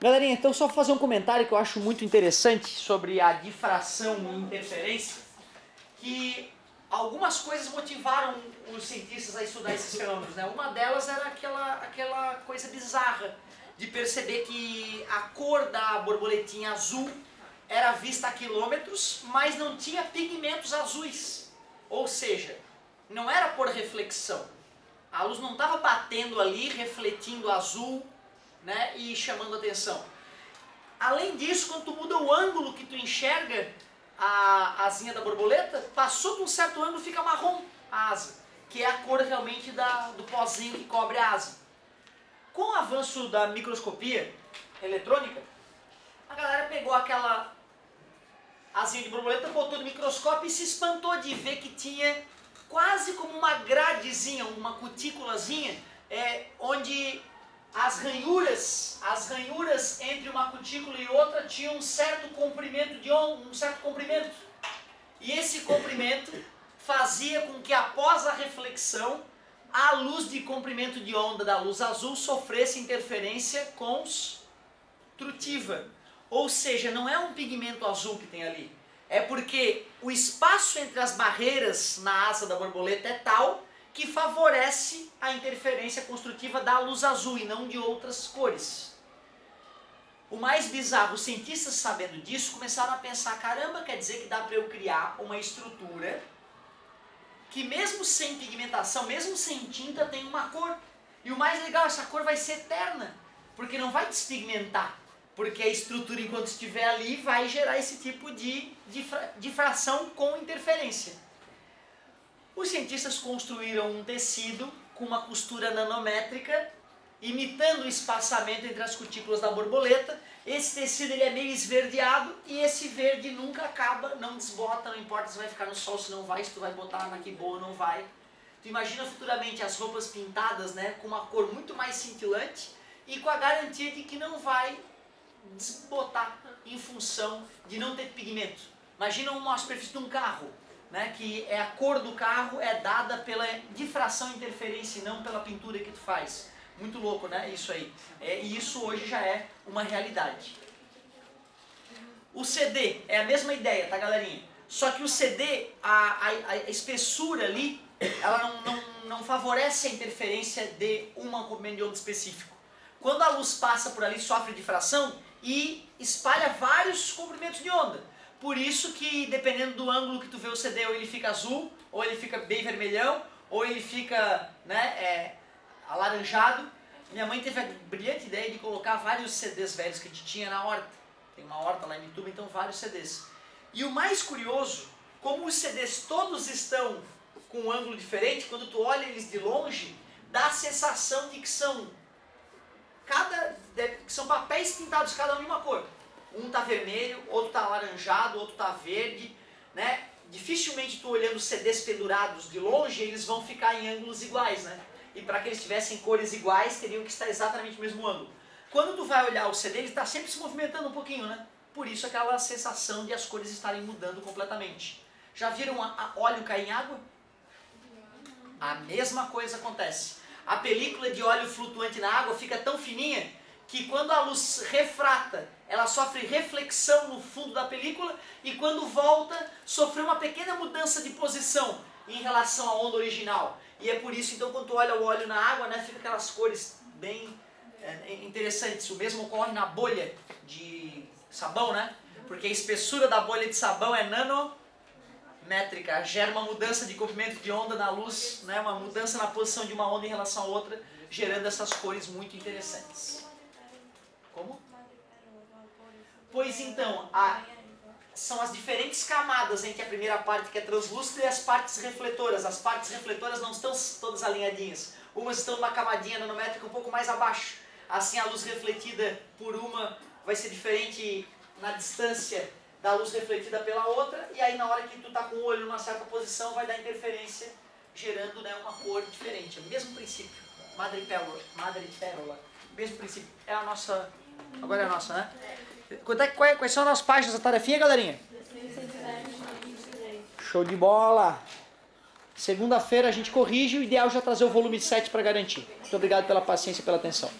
Galerinha, então só fazer um comentário que eu acho muito interessante sobre a difração e interferência, que algumas coisas motivaram os cientistas a estudar esses fenômenos, né? Uma delas era aquela coisa bizarra de perceber que a cor da borboletinha azul era vista a quilômetros, mas não tinha pigmentos azuis. Ou seja, não era por reflexão. A luz não estava batendo ali, refletindo azul, né, e chamando atenção. Além disso, quando tu muda o ângulo que tu enxerga a asinha da borboleta, passou de um certo ângulo fica marrom a asa, que é a cor realmente do pozinho que cobre a asa. Com o avanço da microscopia eletrônica, a galera pegou aquela asinha de borboleta, botou no microscópio e se espantou de ver que tinha quase como uma gradezinha, uma cutículazinha, onde as ranhuras entre uma cutícula e outra tinham um certo comprimento de onda, um certo comprimento. E esse comprimento fazia com que após a reflexão, a luz de comprimento de onda da luz azul sofresse interferência construtiva. Ou seja, não é um pigmento azul que tem ali. É porque o espaço entre as barreiras na asa da borboleta é tal que favorece a interferência construtiva da luz azul e não de outras cores. O mais bizarro, os cientistas sabendo disso começaram a pensar, caramba, quer dizer que dá para eu criar uma estrutura que mesmo sem pigmentação, mesmo sem tinta, tem uma cor. E o mais legal, essa cor vai ser eterna, porque não vai despigmentar. Porque a estrutura, enquanto estiver ali, vai gerar esse tipo de difração com interferência. Os cientistas construíram um tecido com uma costura nanométrica, imitando o espaçamento entre as cutículas da borboleta. Esse tecido ele é meio esverdeado e esse verde nunca acaba, não desbota, não importa se vai ficar no sol, se não vai, se tu vai botar na que boa, não vai. Tu imagina futuramente as roupas pintadas, né, com uma cor muito mais cintilante e com a garantia de que não vai desbotar em função de não ter pigmento. Imagina uma superfície de um carro, né, que a cor do carro é dada pela difração e interferência e não pela pintura que tu faz. Muito louco, né? Isso aí. E isso hoje já é uma realidade. O CD é a mesma ideia, tá, galerinha? Só que o CD, a espessura ali, ela não favorece a interferência de um comprimento de onda específico. Quando a luz passa por ali, sofre difração e espalha vários comprimentos de onda. Por isso que, dependendo do ângulo que tu vê o CD, ou ele fica azul, ou ele fica bem vermelhão, ou ele fica, né, alaranjado. Minha mãe teve a brilhante ideia de colocar vários CDs velhos que a gente tinha na horta. Tem uma horta lá em Mituba, então vários CDs. E o mais curioso, como os CDs todos estão com um ângulo diferente, quando tu olha eles de longe, dá a sensação de que são papéis pintados cada um de uma cor. Um tá vermelho, outro tá alaranjado, outro tá verde, né? Dificilmente tu olhando os CDs pendurados de longe, eles vão ficar em ângulos iguais, né? E para que eles tivessem cores iguais, teriam que estar exatamente no mesmo ângulo. Quando tu vai olhar o CD, ele está sempre se movimentando um pouquinho, né? Por isso aquela sensação de as cores estarem mudando completamente. Já viram óleo cair em água? A mesma coisa acontece. A película de óleo flutuante na água fica tão fininha que quando a luz refrata, ela sofre reflexão no fundo da película e quando volta, sofre uma pequena mudança de posição em relação à onda original. E é por isso, então, quando tu olha o óleo na água, né, fica aquelas cores bem interessantes. O mesmo ocorre na bolha de sabão, né? Porque a espessura da bolha de sabão é nanométrica, gera uma mudança de comprimento de onda na luz, né, uma mudança na posição de uma onda em relação a outra, gerando essas cores muito interessantes. Como? Pois então, são as diferentes camadas entre a primeira parte que é translúcida e as partes refletoras. As partes refletoras não estão todas alinhadinhas. Umas estão numa camadinha nanométrica um pouco mais abaixo. Assim a luz refletida por uma vai ser diferente na distância da luz refletida pela outra. E aí na hora que tu está com o olho numa certa posição vai dar interferência, gerando, né, uma cor diferente. É o mesmo princípio. Madrepérola. Mesmo princípio. É a nossa... Agora é a nossa, né? Quais são as páginas da tarefinha, galerinha? Show de bola! Segunda-feira a gente corrige, o ideal é já trazer o volume 7 para garantir. Muito obrigado pela paciência e pela atenção.